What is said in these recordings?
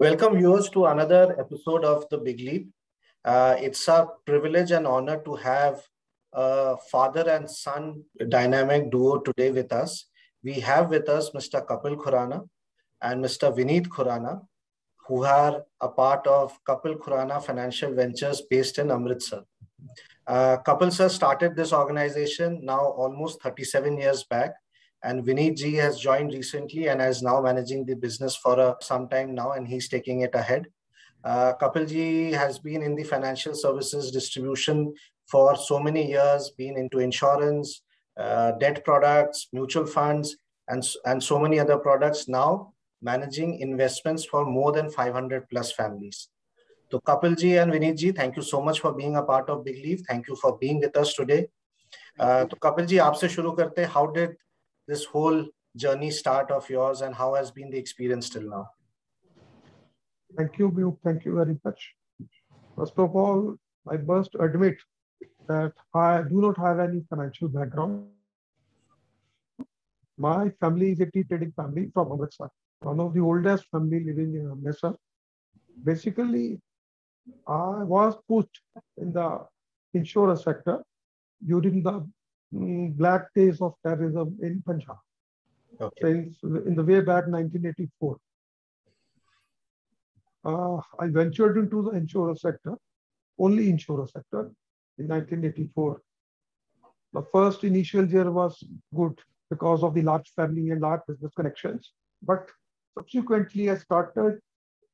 Welcome viewers to another episode of The Big Leap. It's a privilege and honor to have a father and son dynamic duo today with us. We have with us Mr. Kapil Khurana and Mr. Vineet Khurana, who are a part of Kapil Khurana Financial Ventures based in Amritsar. Kapil sir started this organization now almost 37 years back, and Vineet ji has joined recently and is now managing the business for some time now, and he's taking it ahead. Kapil ji has been in the financial services distribution for so many years, been into insurance, debt products, mutual funds, and so many other products, now managing investments for more than 500 plus families. So Kapil ji and Vineet ji, thank you so much for being a part of Big Leaf. Thank you for being with us today. So Kapil ji, आपसे शुरू करते हैं. How did this whole journey start of yours, and how has been the experience till now? Thank you, Bill. Thank you very much. First of all, I must admit that I do not have any financial background. My family is a tea trading family from Amritsar, one of the oldest family living in Amritsar. Basically, I was put in the insurance sector during the black days of terrorism in Punjab. Okay. Since in the way back 1984. I ventured into the insurance sector, only insurance sector, in 1984. The first initial year was good because of the large family and large business connections. But subsequently, I started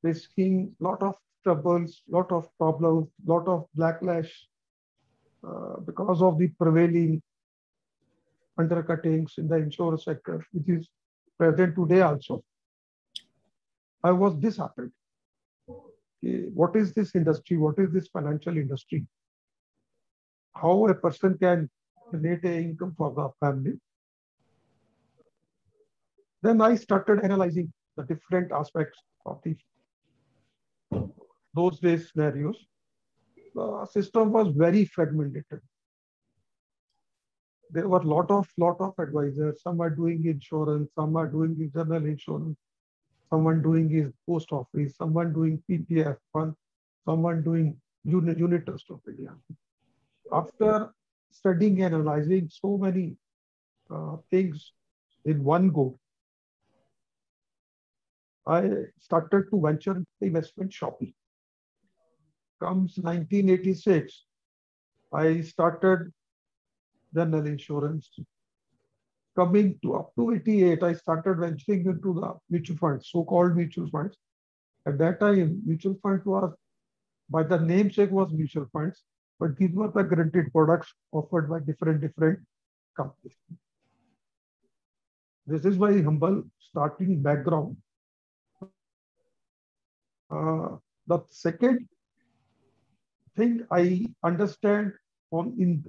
facing a lot of troubles, lot of problems, lot of backlash because of the prevailing undercuttings in the insurance sector, which is present today also. I was disheartened. What is this industry? What is this financial industry? How a person can generate an income for the family? Then I started analyzing the different aspects of those days scenarios. The system was very fragmented. There were lot of advisors. Some are doing insurance, some are doing the general insurance, someone doing his post office, someone doing PPF fund, someone doing unit trust of India. After studying and analyzing so many things in one go, I started to venture into investment shopping. Comes 1986, I started general insurance. Coming to up to 88, I started venturing into the mutual funds, so-called mutual funds. At that time, mutual funds was, by the namesake was mutual funds, but these were the guaranteed products offered by different companies. This is my humble starting background. The second thing I understand in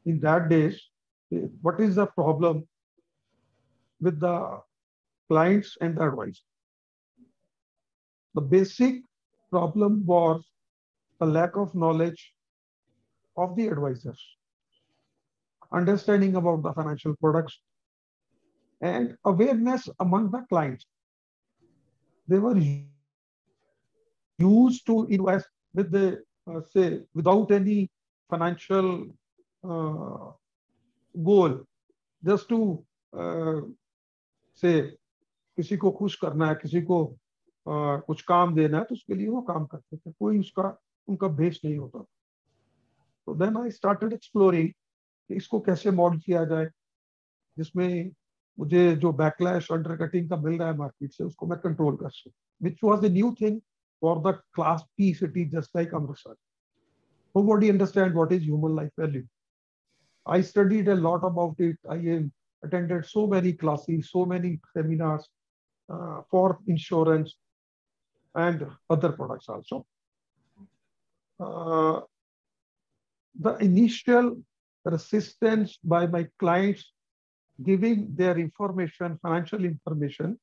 that days, what is the problem with the clients and the advisor? The basic problem was the lack of knowledge of the advisors, understanding about the financial products, and awareness among the clients. They were used to invest with the say without any financial goal, just to say किसी को खुश करना है, किसी को कुछ काम देना है, तो उसके लिए वो काम करते थे, कोई उनका बेस नहीं होता. तो then I started exploring कि इसको कैसे मॉडल किया जाए, जिसमें मुझे जो बैकलैश अंडरकटिंग का मिल रहा है मार्केट से, उसको मैं कंट्रोल कर सकूं, which was a new thing for the class P city just like Amritsar. Nobody understand what is human life value. I studied a lot about it. I attended so many classes, so many seminars for insurance and other products also. The initial resistance by my clients giving their information, financial information,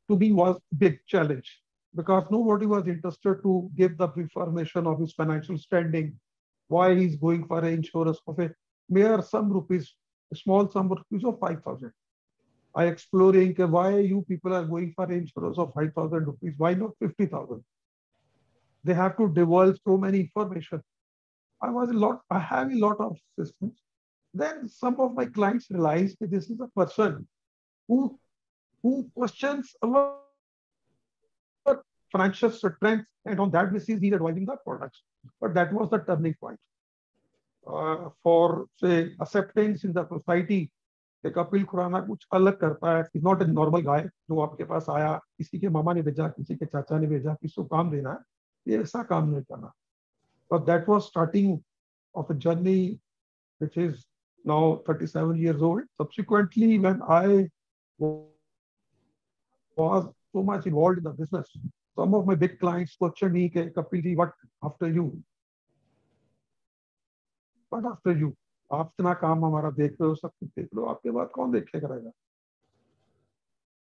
to me was a big challenge, because nobody was interested to give the information of his financial standing, why he's going for an insurance of a mere sum rupees, a small sum of rupees of 5,000. I exploring why you people are going for insurance of 5,000 rupees. Why not 50,000? They have to divulge so many information. I have a lot of systems. Then some of my clients realized that this is a person who questions our financial strength, and on that basis he's advising the products. But that was the turning point for say acceptance in the society. Kapil Khurana कुछ अलग करता है, is not a normal guy जो आपके पास आया, किसी के मामा ने भेजा, किसी के चाचा ने भेजा, किसी को काम देना है, ये ऐसा काम नहीं करना. But that was starting of a journey which is now 37 years old. Subsequently, when I was so much involved in the business, some of my big clients questioned me, Kapil ji, what after you? What after you? आप इतना काम हमारा देख रहे हो, सब कुछ देख लो, आपके बाद कौन देखे करेगा?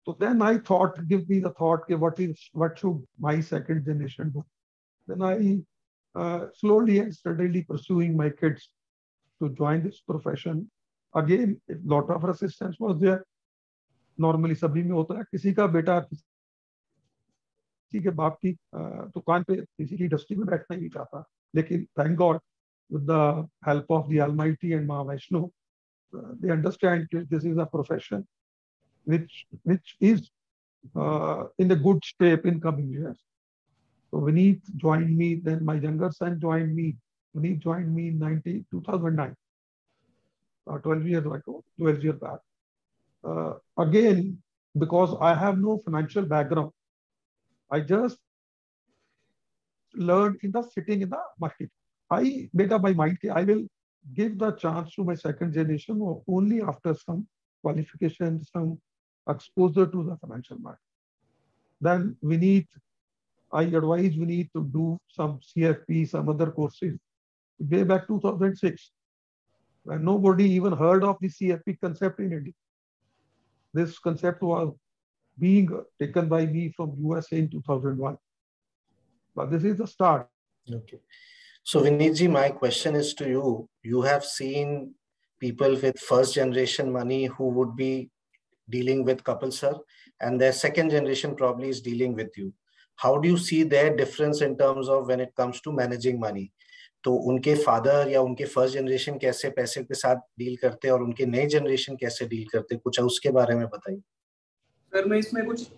So then I thought, give me the thought, what should my second generation do? Then I slowly and steadily pursuing my kids to join this profession. Again, a lot of resistance was there. Normally सभी में होता है, किसी का बेटा किसी के बाप की दुकान पे किसी की इंडस्ट्री में बैठना ही नहीं चाहता. लेकिन thank God, with the help of the Almighty and Ma Vaishnu, they understand that this is a profession which is in a good shape in coming years. So Vineet joined me, then my younger son joined me. Vineet joined me in 2009, 12 years ago, 12 years back. Again, because I have no financial background, I just learned sitting in the market. I made up my mind that I will give the chance to my second generation only after some qualification, some exposure to the financial market. Then I advise Vineet to do some CFP, some other courses. Way back 2006, when nobody even heard of the CFP concept in India. This concept was being taken by me from USA in 2001. But this is the start. Okay. So Vineetji, my question is to you. You have seen people with first generation money who would be dealing with Kapil sir, and their second generation probably is dealing with you. How do you see their difference in terms of when it comes to managing money? तो उनके father या उनके first generation कैसे पैसे के साथ deal करते हैं और उनके नए जनरेशन कैसे डील करते हैं, कुछ उसके बारे में बताइए. सर मैं इसमें कुछ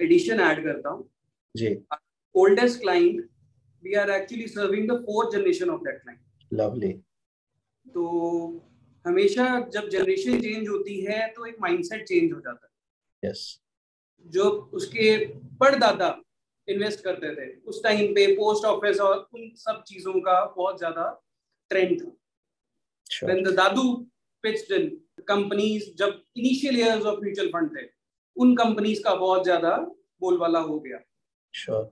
एडिशन ऐड करता हूँ जी. Oldest client, we are actually serving the fourth generation of that client. Lovely. तो हमेशा जब जनरेशन चेंज होती है तो एक माइंडसेट चेंज हो जाता है. Yes. जो उसके परदादा इन्वेस्ट करते थे उस टाइम पे पोस्ट ऑफिस और उन सब चीजों का बहुत ज्यादा ट्रेंड था. Sure. When the Dadu pitched in companies, जब initial years of mutual fund थे, उन कंपनीज का बहुत ज्यादा बोलबाला हो गया. Sure.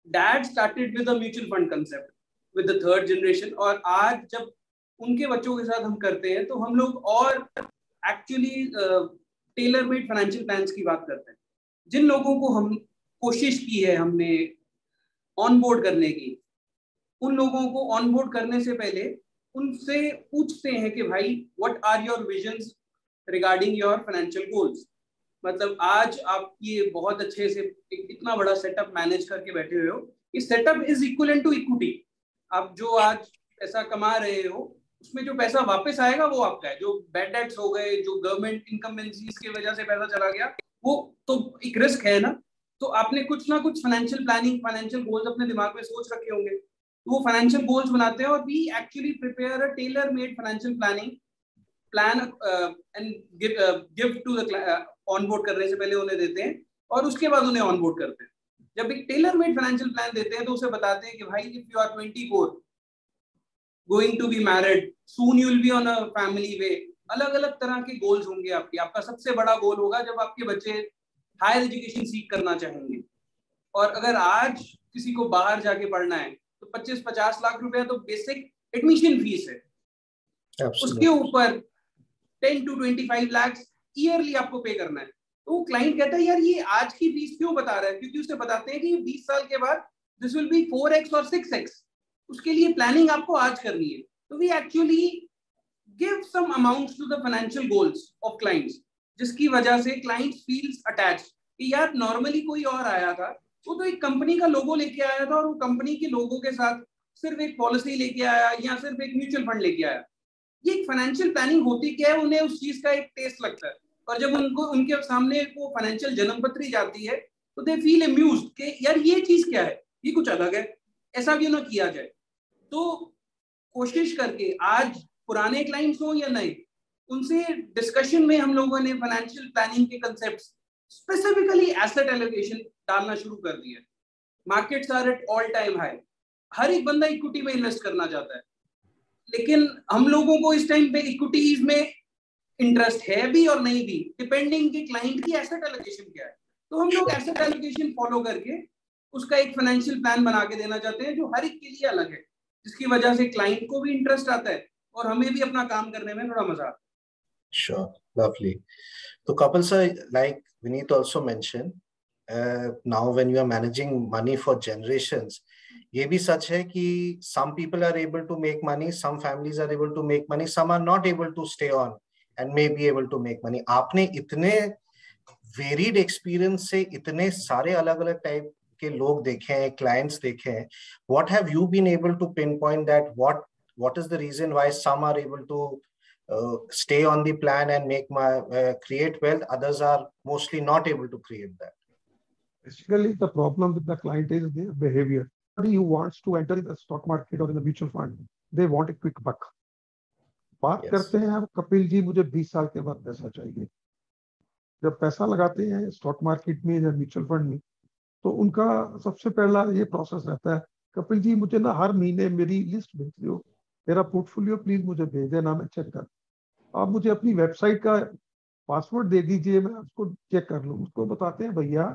Dad started with a mutual fund concept with the third generation, और आज जब उनके बच्चों के साथ हम करते हैं तो हम लोग और actually Taylor made financial plans की बात करते हैं. जिन लोगों को हम कोशिश की है हमने ऑनबोर्ड करने की, उन लोगों को ऑनबोर्ड करने से पहले उनसे पूछते हैं कि भाई what are your visions regarding your financial goals. मतलब आज आप ये बहुत अच्छे से इतना बड़ा सेटअप मैनेज करके बैठे हुए हो. इस setup is equivalent to equity. आप जो आज पैसा कमा रहे हो उसमें जो पैसा वापस आएगा वो आपका है. जो बैड डेट्स हो गए, जो गवर्नमेंट इनकम्बेंसीज की वजह से पैसा चला गया, वो तो एक रिस्क है ना. तो आपने कुछ ना कुछ फाइनेंशियल प्लानिंग, फाइनेंशियल गोल्स अपने दिमाग में सोच रखे होंगे. तो वो फाइनेंशियल गोल्स बनाते हैं और we actually prepare a tailor made financial planning plan and give to the onboard करने से पहले उन्हें देते हैं और उसके बाद उन्हें ऑनबोर्ड करते हैं. जब एक टेलर मेड फाइनेंशियल प्लान देते हैं तो उसे बताते हैं कि भाई if you are 24 going to be married, soon you will be on a family way. अलग अलग तरह के गोल्स होंगे आपके. आपका सबसे बड़ा गोल होगा जब आपके बच्चे हायर एजुकेशन सीख करना चाहेंगे. और अगर आज किसी को बाहर जाके पढ़ना है तो 25-50 लाख रुपया तो बेसिक एडमिशन फीस है. उसके ऊपर 10 to 25 लाख ईयरली आपको पे करना है. तो वो क्लाइंट कहता है यार ये आज की फीस क्यों बता रहा है, क्योंकि उसे बताते हैं कि 20 साल के बाद दिस विल बी 4x और 6x. उसके लिए प्लानिंग आपको आज करनी है. तो we actually give some amounts to the financial goals of clients. जिसकी वजह से क्लाइंट फील्स अटैच्ड कि यार नॉर्मली कोई और आया था, वो तो एक कंपनी का लोगो लेके आया था और वो कंपनी के लोगो के साथ सिर्फ एक पॉलिसी लेके आया या सिर्फ एक म्यूचुअल फंड लेके आया। ये एक फाइनेंशियल प्लानिंग होती क्या है, उन्हें उस चीज का एक टेस्ट लगता है, और जब उनको उनके सामने वो फाइनेंशियल जन्मपत्री जाती है तो दे फील अम्यूज्ड कि यार ये चीज क्या है, ये कुछ अलग है, ऐसा क्यों ना किया जाए। तो कोशिश करके आज पुराने क्लाइंट्स हो या नए, उनसे डिस्कशन में हम लोगों ने फाइनेंशियल प्लानिंग के कंसेप्ट्स, स्पेसिफिकली एसेट एलोकेशन डालना शुरू कर दिया। Markets are at all time high, हर एक बंदा इक्विटी में इन्वेस्ट करना चाहता है, लेकिन हम लोगों को इस टाइम पे इक्विटीज में इंटरेस्ट है भी और नहीं भी, डिपेंडिंग कि क्लाइंट की एसेट एलोकेशन क्या है। तो हम लोग एसेट एलोकेशन फॉलो करके उसका एक फाइनेंशियल प्लान बना के देना चाहते हैं जो हर एक के लिए अलग है, जिसकी वजह से क्लाइंट को भी इंटरेस्ट आता है और हमें भी अपना काम करने में थोड़ा मजा आता है। Sure, lovely. So Kapil sir, like Vineet also mentioned, now when you are managing money for generations, ये भी सच है कि some people are able to make money, some families are able to make money, some are not able to stay on and may be able to make money. आपने इतने varied experience से इतने सारे अलग अलग टाइप के लोग देखे हैं, क्लाइंट्स देखे हैं, what have you been able to pin point that what is the reason why some are able to stay on the plan and make create wealth, others are mostly not able to create that? Basically, the problem with the client is their behavior. Somebody who wants to enter in the stock market or in the mutual fund, they want a quick buck. बात करते हैं अब कपिल जी, मुझे 20 साल के बाद पैसा चाहिए। जब पैसा लगाते हैं स्टॉक मार्केट में या म्यूचुअल फंड में, तो उनका सबसे पहला ये प्रोसेस रहता है, कपिल जी मुझे ना हर महीने मेरी लिस्ट भेज दो, मेरा पोर्टफोलियो प्लीज मुझे भेज देना, मैं चेक कर, आप मुझे अपनी वेबसाइट का पासवर्ड दे दीजिए, मैं उसको चेक कर लूँ। उसको बताते हैं भैया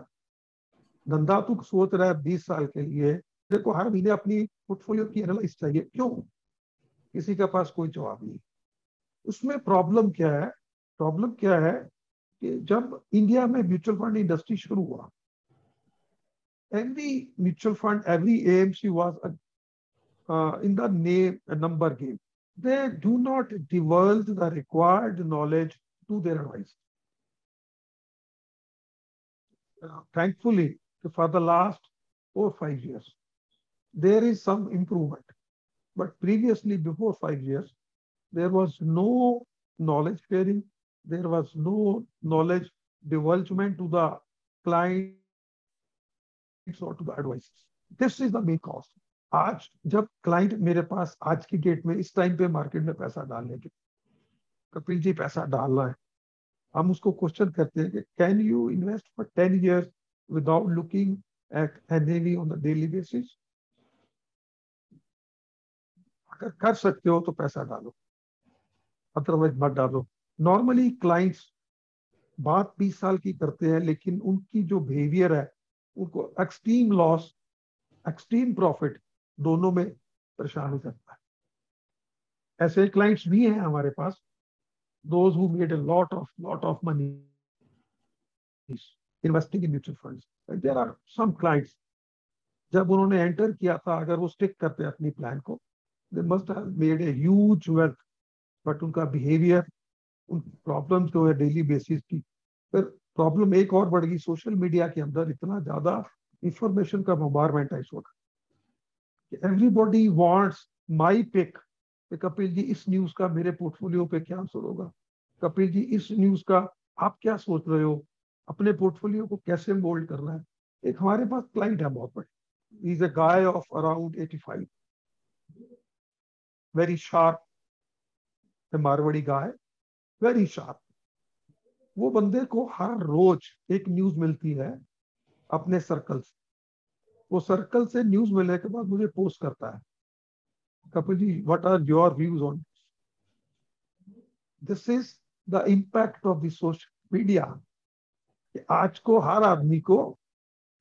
धंधा तू सोच रहा है 20 साल के लिए, तेरे को हर महीने अपनी पोर्टफोलियो की एनालाइज चाहिए, क्यों? किसी के पास कोई जवाब नहीं। उसमें प्रॉब्लम क्या है? प्रॉब्लम क्या है कि जब इंडिया में म्यूचुअल फंड इंडस्ट्री शुरू हुआ, every mutual fund, every AMC was in the name a number game. They do not divulge the required knowledge to their advisors. Thankfully, for the last 4 or 5 years, there is some improvement. But previously, before 5 years, there was no knowledge sharing. There was no knowledge divulgement to the client or to the advisors. This is the main cause. आज जब client मेरे पास आज की date में इस time पे market में पैसा डालने के, कपिल जी पैसा डालना है, हम उसको क्वेश्चन करते हैं कि can you invest for 10 years without looking at NAV on the daily basis? अगर कर सकते हो तो पैसा डालो, अदरवाइज मत डालो। नॉर्मली क्लाइंट्स बात 20 साल की करते हैं, लेकिन उनकी जो बिहेवियर है, उनको एक्सट्रीम लॉस एक्सट्रीम प्रॉफिट दोनों में परेशान करता है। ऐसे क्लाइंट्स भी हैं हमारे पास, those who made a lot of money investing in mutual funds. There are some clients, जब उन्होंने एंटर किया था, अगर वो स्टिक करते अपनी प्लान को, they must have made a huge wealth, but उनका बिहेवियर, उन प्रॉब्लम्स जो है डेली बेसिस की, फिर प्रॉब्लम एक और बढ़ गई, सोशल मीडिया के अंदर इतना ज्यादा इंफॉर्मेशन का बॉम्बारमेंट है इस वक्त, everybody wants my pick. Kapil ji इस न्यूज का मेरे पोर्टफोलियो पे क्या असर होगा? कपिल जी इस न्यूज का आप क्या सोच रहे हो? अपने पोर्टफोलियो को कैसे मोल्ड करना है? एक हमारे पास क्लाइंट है बहुत बड़े, he is a guy of around 85, very sharp, Marwari guy, very sharp. वो बंदे को हर रोज एक न्यूज मिलती है अपने सर्कल से, वो सर्कल से न्यूज मिलने के बाद मुझे पोस्ट करता है, Kapil ji what are your views on this? Is the impact of the social media. आज को हर आदमी को,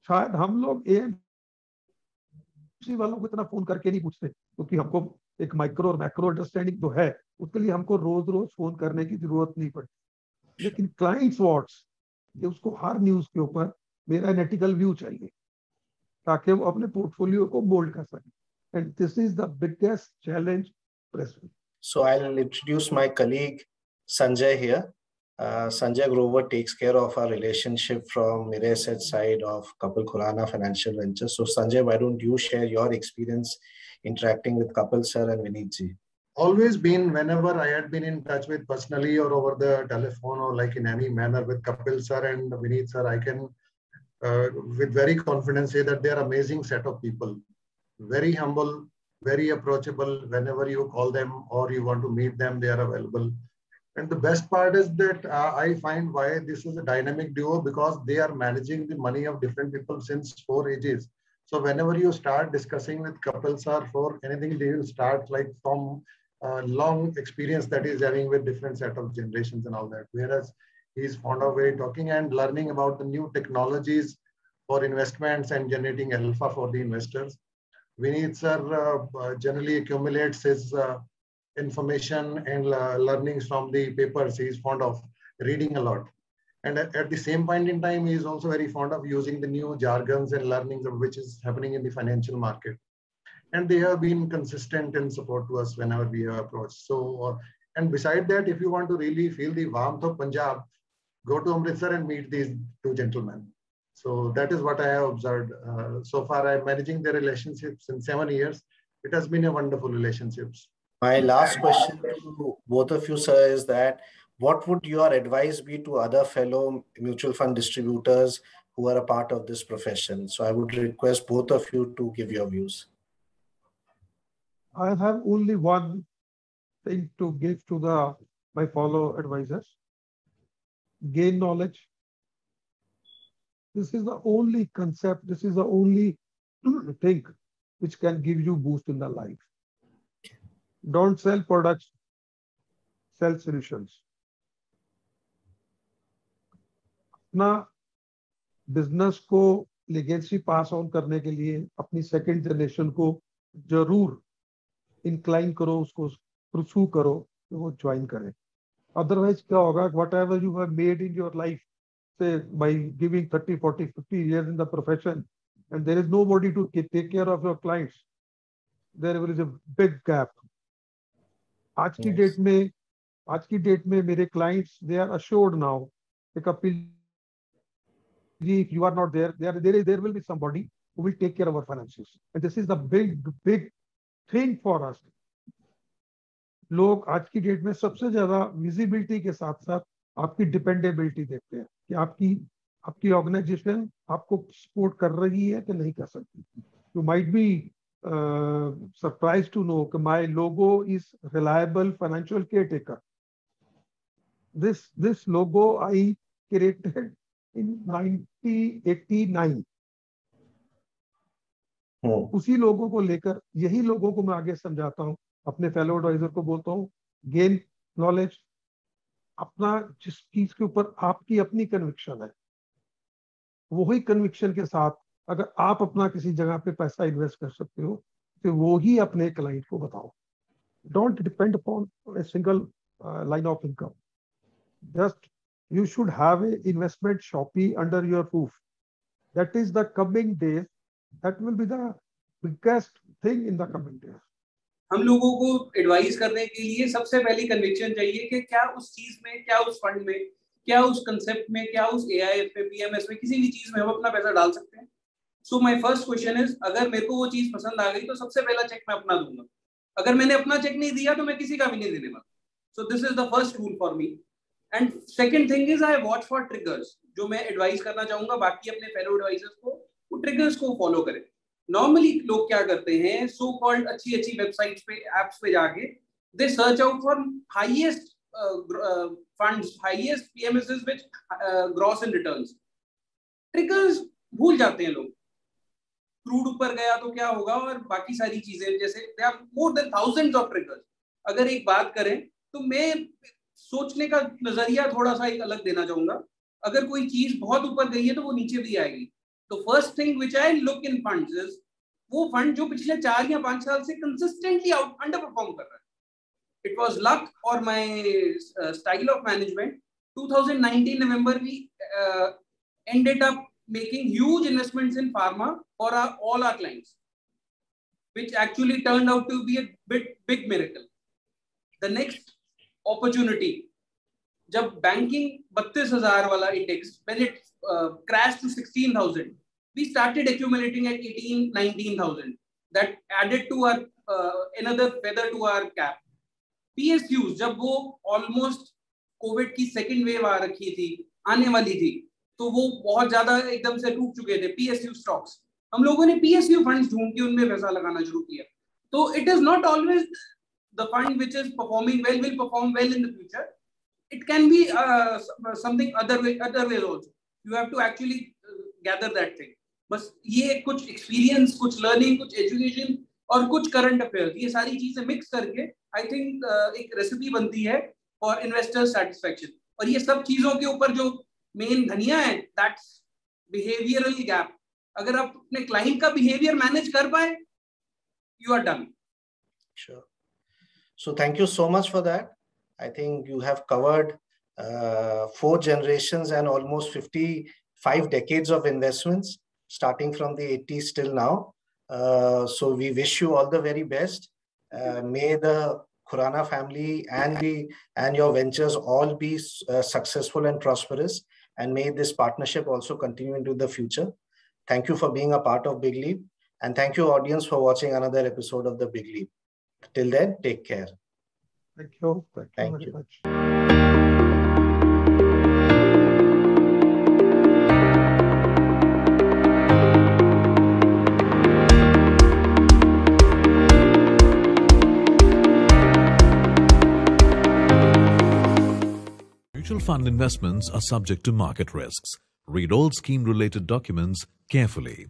शायद हम लोग एएमसी वालों को इतना फोन करके नहीं पूछते, क्योंकि हमको एक माइक्रो और मैक्रो अंडरस्टैंडिंग तो है, उसके लिए हमको रोज रोज फोन करने की जरूरत नहीं पड़ती। लेकिन क्लाइंट्स वांट्स कि उसको हर न्यूज के ऊपर मेरा एनालिटिकल व्यू चाहिए, ताकि वो अपने पोर्टफोलियो को मोल्ड कर सके। And this is the biggest challenge present. So I'll introduce my colleague Sanjay here. Sanjay Grover takes care of our relationship from Mirae Asset side of Kapil Khurana Financial Ventures. So Sanjay, why don't you share your experience interacting with Kapil sir and Vineet ji? Always been, whenever I had been in touch with personally or over the telephone or like in any manner with Kapil sir and Vineet sir, I can with very confidence say that they are amazing set of people. Very humble, very approachable. Whenever you call them or you want to meet them, they are available. And the best part is that I find why this is a dynamic duo, because they are managing the money of different people since 4 ages. So whenever you start discussing with Kapil sir for anything, they will start like from long experience that he's having with different set of generations and all that. Whereas he's fond of very talking and learning about the new technologies for investments and generating alpha for the investors. Vineet sir generally accumulates his information and learnings from the papers. He's fond of reading a lot. And at the same point in time, he is also very fond of using the new jargons and learnings of which is happening in the financial market. And they have been consistent in support to us whenever we have approached. So, and beside that, if you want to really feel the warmth of Punjab, go to Amritsar and meet these two gentlemen. So that is what I have observed. So far, I'm managing the relationships in 7 years. It has been a wonderful relationships. My last question to both of you, sir, is that what would your advice be to other fellow mutual fund distributors who are a part of this profession? So I would request both of you to give your views. I have only one thing to give to my fellow advisors. Gain knowledge. This is the only concept, this is the only thing which can give you boost in the life. Don't sell products, sell solutions. अपना business को legacy pass on करने के लिए अपनी second generation को जरूर incline करो, उसको परस्यू करो कि वो ज्वाइन करें. अदरवाइज क्या होगा, whatever you have made in your life, say by giving 30, 40, 50 years in the profession, and there is nobody to take care of your clients, there is a big gap. आज की date में मेरे clients, they are assured now, Kapil, if you are not there, there will be somebody who will take care of our finances. And this is the big thing for us. लोग आज की date में सबसे ज्यादा visibility के साथ साथ आपकी डिपेंडेबिलिटी देखते हैं कि आपकी ऑर्गेनाइजेशन आपको सपोर्ट कर रही है कि नहीं कर सकती. You might be surprised to know that my logo is reliable financial caretaker. This logo I created in 1989. उसी लोगों को लेकर यही लोगों को मैं आगे समझाता हूँ, अपने फेलो एडवाइजर को बोलता हूँ, गेन नॉलेज. अपना जिस चीज के ऊपर आपकी अपनी कन्विक्शन है, वही कन्विक्शन के साथ अगर आप अपना किसी जगह पे पैसा इन्वेस्ट कर सकते हो तो वो ही अपने क्लाइंट को बताओ. Don't depend upon a single line of income. Just you should have a investment Shopee under your roof. That is the coming days. That will be the biggest thing in the coming days. हम लोगों को advice करने के लिए सबसे पहली conviction चाहिए कि क्या उस चीज में, क्या उस फंड में, क्या उस कंसेप्ट में, क्या उस एआईएफ में, पीएमएस में, किसी भी चीज में हम अपना पैसा डाल सकते हैं. So my first question is, अगर मेरे को वो चीज पसंद आ गई तो सबसे पहला चेक मैं अपना दूंगा. अगर मैंने अपना चेक नहीं दिया तो मैं किसी का भी नहीं देने वाला. So this is the first rule for me. And second thing is I watch for triggers. जो मैं एडवाइस करना चाहूंगा बाकी अपने फेलो एडवाइजर्स को, वो ट्रिगर्स को फॉलो करें. नॉर्मली लोग क्या करते हैं, सो कॉल्ड अच्छी वेबसाइट्स पे, एप्स पे जाके they search out for highest funds, highest PMSS which gross in returns. Triggers भूल जाते हैं लोग. क्रूड ऊपर गया तो क्या होगा, और बाकी सारी चीजें, जैसे they are more than thousands of triggers. अगर एक बात करें तो मैं सोचने का नजरिया थोड़ा सा एक अलग देना चाहूंगा. अगर कोई चीज बहुत ऊपर गई है तो वो नीचे भी आएगी. तो first thing which I look in funds is वो फंड जो पिछले 4 या 5 साल से कंसिस्टेंटली अंडर परफॉर्म कर रहा है. इट वाज लक और my style of management. 2019 November we ended up making huge investments in pharma for all our clients, which actually turned out to be a big miracle. The next opportunity जब banking 32,000 वाला index when it crashed to 16,000, we started accumulating at 18-19,000. That added to our another feather to our cap. PSUs जब वो almost Covid की second wave आ रखी थी, आने वाली थी, तो वो बहुत ज्यादा एकदम से टूट चुके थे PSU स्टॉक्स. हम लोगों ने PSU फंड्स ढूंढ के उनमें पैसा लगाना शुरू किया. तो it is not always the fund which is performing well will perform well in the future. It can be something other ways also. You have to actually gather that thing. बस ये कुछ experience, कुछ learning, कुछ education और कुछ current affairs, ये सारी चीजें mix करके I think एक recipe बनती है for investor satisfaction. और ये सब चीजों के ऊपर जो main धनिया है, that's behavioral gap. अगर आप अपने client का behavior manage कर पाए, you are done. Sure. So thank you so much for that. I think you have covered 4 generations and almost 55 decades of investments, starting from the 80s till now. So we wish you all the very best. May the Khurana family and your ventures all be successful and prosperous, and may this partnership also continue into the future. Thank you for being a part of Big Leap, and thank you audience for watching another episode of the Big Leap. Till then, take care. Thank you. Thank you very much. Mutual fund investments are subject to market risks. Read all scheme-related documents carefully.